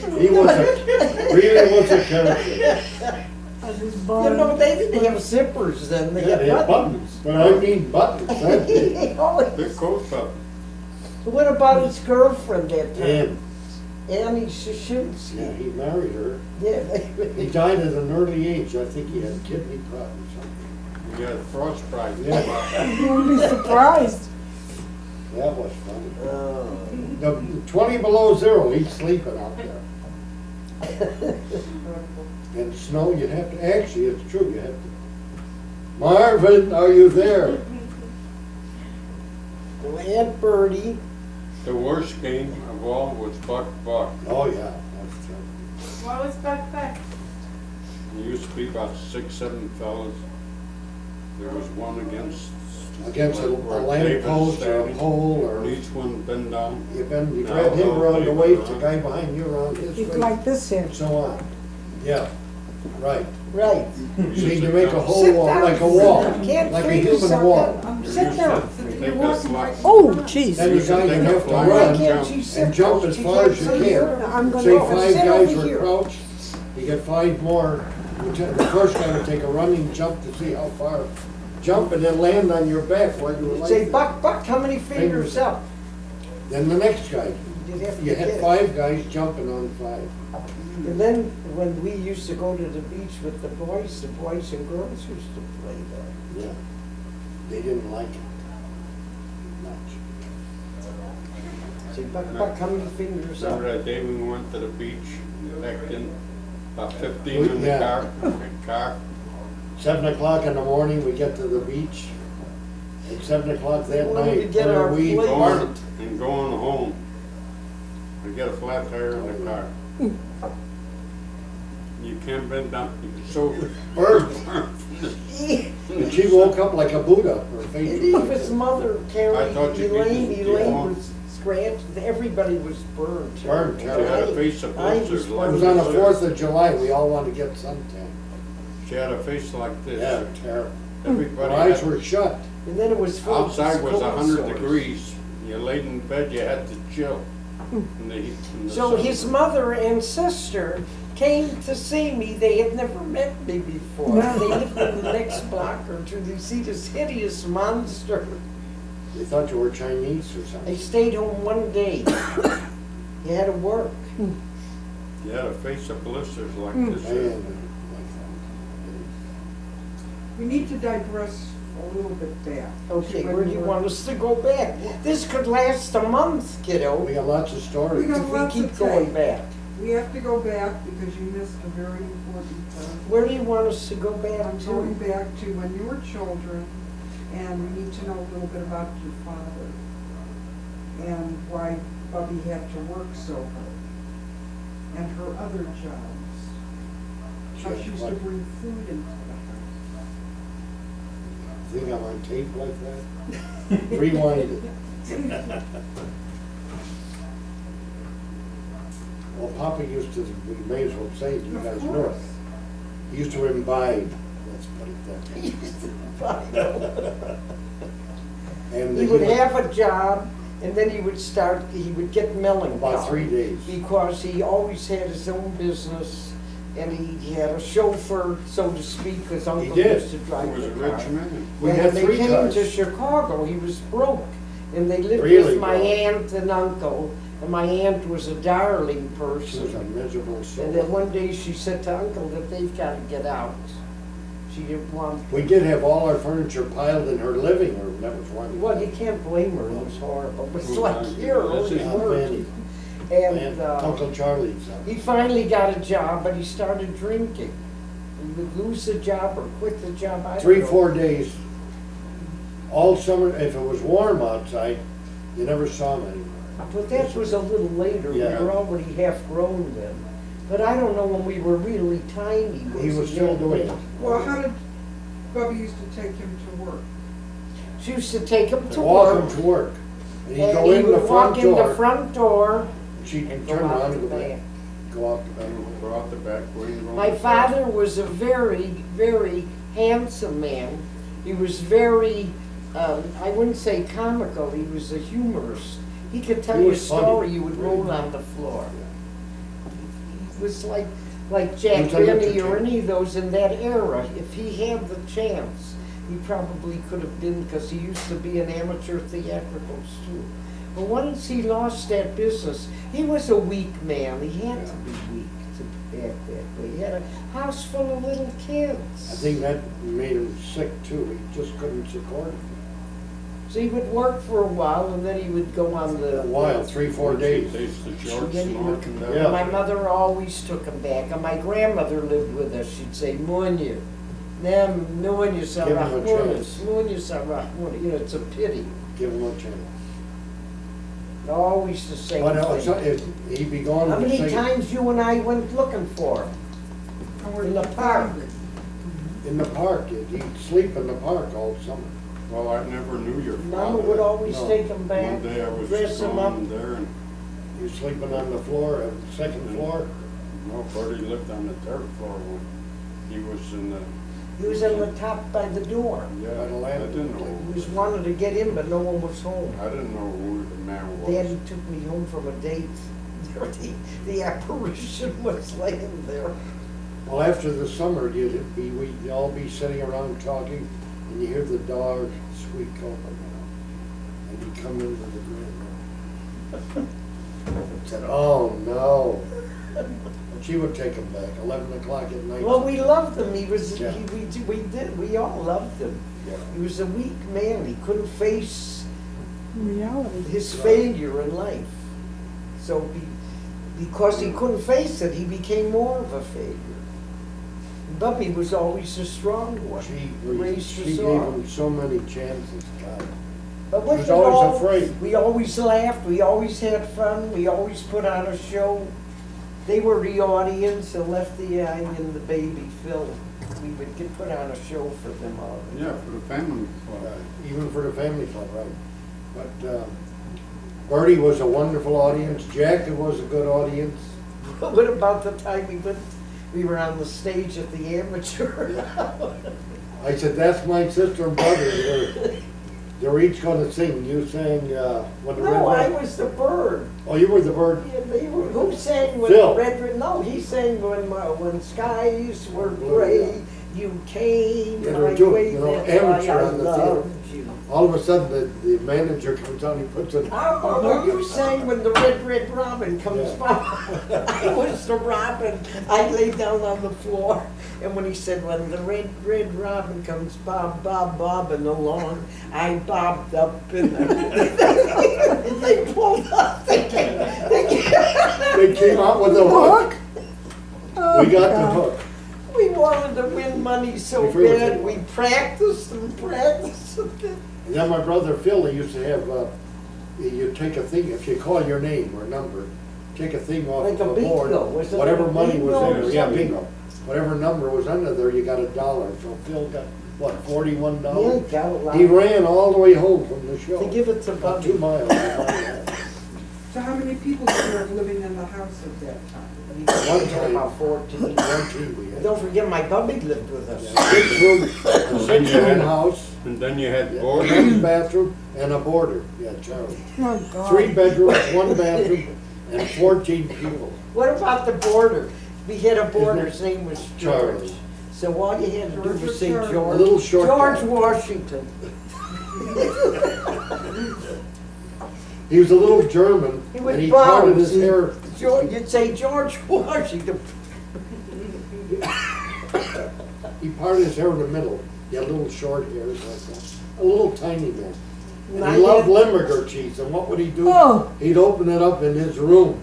He really was a character. You know, they didn't have zippers then, they Yeah, they had had buttons. buttons, but I mean buttons, that's it. Big coat button. What about his girlfriend that time? And, Annie Shishimsky. yeah, he married her. Yeah. He died at an early age. I think he had kidney problems or something. You got frostbite. Yeah. You wouldn't be surprised. That was funny. The 20 below zero, he's sleeping out there. And snow, you have to, actually, it's true, you have to. Marvin, are you there? Aunt Bertie. The worst game of all was Buck. Oh, yeah, that's true. What was back then? There used to be about 6, 7 fellas. There was one against Against where a lamp David post or a standing, pole or, and each one bent down. you No, grab him no, around the they waist, were the guy behind you around his It's waist, like this here. and so on. Yeah, right. Right. See, you make a whole Sit wall, down. like a wall, Can't like a figure human something. wall. Sit down. You're walking like. Oh, jeez. Then the guy can have to Why run can't you sit and jump down? as She far can't as you sit here. can. I'm gonna Say go. 5 Sit guys over were here. crouched, you get 5 more. The first guy would take a running jump to see how far. Jump and then land on your back while you were like Say, that. Buck, how many fingers up? Then the next guy. You'd have to You had get- 5 guys jumping on 5. And then when we used to go to the beach with the boys and girls used to play there. Yeah. They didn't like it much. Say, Buck, how many fingers up? Remember that day when we went to the beach, back in, about 15 in the Yeah. car? 7 o'clock in the morning, we get to the beach. At 7 o'clock that We wanted to night, get where our we plate. burnt. And going home. We get a flat tire in the car. You can't bend down, you're so Burnt. And she woke up like a Buddha. Her And face even was his like mother, Carrie, I thought you'd be- Elaine was scratched, everybody was burned. Burned, She had a face of I blisters was It like was on the this. 4th of July, we all wanted to get suntan. She had a face like this. Yeah, terrible. Her Everybody eyes had, were shut. And then it was full of outside was cold 100 sores. degrees. You laid in bed, you had to chill. In the heat from the So sun. his mother and sister came to see me. They had never met me before. Yeah. They lived in the next block or two. They see this hideous monster. They thought you were Chinese or I something. stayed home one day. He had to work. You had a face of blisters like this. Man, We need to digress a little bit back. Okay, where do you want us to go back? This could last a month, we kiddo, got lots of stories. We got if we lots keep of going tape. back. We have to go back because you missed a very important part. Where do you want us to go back I'm going to? back to when you were children, and we need to know a little bit about your father and why Bubby had to work so hard, and her other jobs. How she used to bring food into the house. Think I'm on tape like that? Rewind it. Well, Papa used to, we may as well say it, you guys know it. He used to imbibe, let's put it that way. And He would have a job, and then he would get melancholy. About 3 days. Because he always had his own business, and he had a chauffeur, so to speak, because Uncle did. used to He drive was a the car. rich man. We And had when 3 they came cars. to Chicago, he was broke, and they lived Really with my broke. aunt and uncle, and my aunt was a darling She was a person. miserable And then soul. one day she said to Uncle that they've got to get out. She didn't want, We did have all our furniture piled in her living room, that was one. well, you can't blame her, it was horrible, but it's Oh, like thank you. here, This only is worse. And And Uncle Charlie's. he finally got a job, but he started drinking. He would lose the job or quit the job, I don't know. 3, 4 days, all summer, if it was warm outside, you never saw him anymore. But that was a little later, we Yeah. were already half grown then. But I don't know when we were really tiny. He was still doing it. Well, how did Bubby used to take him to work? She used to take him to Walk work. him to work. And he'd And go he in the would walk front in the door, front door she'd and go turn around out and the go back, back. go out the back. Go out the back window. My father was a very, very handsome man. He was very, I wouldn't say comical, he was a humorist. He could tell He you a was funny. story, you would roll on the floor. was like Jack He was an Benny or entertainer. any of those in that era. If he had the chance, he probably could have been, because he used to be an amateur theatricals too. But once he lost that business, he was a weak man. He had to be weak to act that way. He had a house full of little kids. I think that made him sick too, he just couldn't support it. So he would work for a while, and then he would go on the... A while, 3-4 days. Taste the short Then he would- smoking Yeah. My mother always took him back, and my grandmother lived with us. She'd say, Munya, nem, Munya sa Give him a rahmunas, chance. Munya sa rahmunas. You know, it's a pity. Give him a chance. Always the same But thing. he'd be gone How to many say, times you and I went looking for him? In the park. in the park, he'd sleep in the park all summer. Well, I never knew your Mama father. would always No. take him back, One day I was dress him up. gone there and, He was sleeping on the floor, second floor. no, Bertie lived on the third floor when he was in the, He was in the top by the door. yeah, By the I lamp. didn't know. He was wanting to get in, but no one was home. I didn't know who the man was. Daddy took me home from a date. The apparition was laying there. Well, after the summer, we'd all be sitting around talking, and you hear the dog squeak open, and he'd come into the green room. Said, oh, no. And she would take him back, 11 o'clock at night. Well, we loved him. He was, Yeah. we all loved him. Yeah. He was a weak man. He couldn't face Reality. his failure in life. So because he couldn't face it, he became more of a failure. Bubby was always a strong one. She Raised she us gave all. him so many chances, God. But He what was you always all- afraid. We always laughed, we always had fun, we always put on a show. They were the audience, and Lefty and the baby Phil. We would put on a show for them all. Yeah, for the family club. Even for the family club, right? But Bertie was a wonderful audience. Jack was a good audience. What about the time we were on the stage at the amateur? I said, that's my sister and brother. They're each gonna sing. You sang, when the No, I red... was the bird. Oh, you were the bird? Yeah, who sang when Phil. the red, no, he sang when skies were gray, you came Yeah, my they're doing, way, you know, that's why amateur I on the theater. loved you. All of a sudden, the manager comes on, he puts in... Oh, you sang when the red robin comes Yeah. by. I was the robin. I lay down on the floor, and when he said, when the red robin comes bobbing along, I bobbed up and they pulled up. They They came out with a hook. Oh, We got the God. hook. We wanted to win money so We really bad, did. we practiced and practiced. And then my brother Phil, he used to have, you take a thing, if you call your name or number, take a thing off Like the a board. bingo, was it Whatever like a money bingo was or in there, yeah, something? bingo. Whatever number was under there, you got $1. So Phil got, what, $41? Yeah, got a lot. He ran all the way home from the show. To give it to About Bubby. 2 miles. So how many people did you have living in the house at that time? One time. About 14. One team we had. Don't forget, my Bubby lived with us. Six-room house, And then you had yeah, boarding. one bathroom, and a boarder. Yeah, Charlie. Oh, God. 3 bedrooms, 1 bathroom, and 14 people. What about the boarder? We had a boarder, his name was George. Charlie. So all you had to do George was or say Charlie? A George. little short George guy. Washington. He was a little German, He was and he parted bounce. his hair. You'd say George Washington. He parted his hair in the middle. He had little short hairs like that. A little tiny man. And I he loved had- Limburger cheese, and what would he do? Oh. He'd open it up in his room,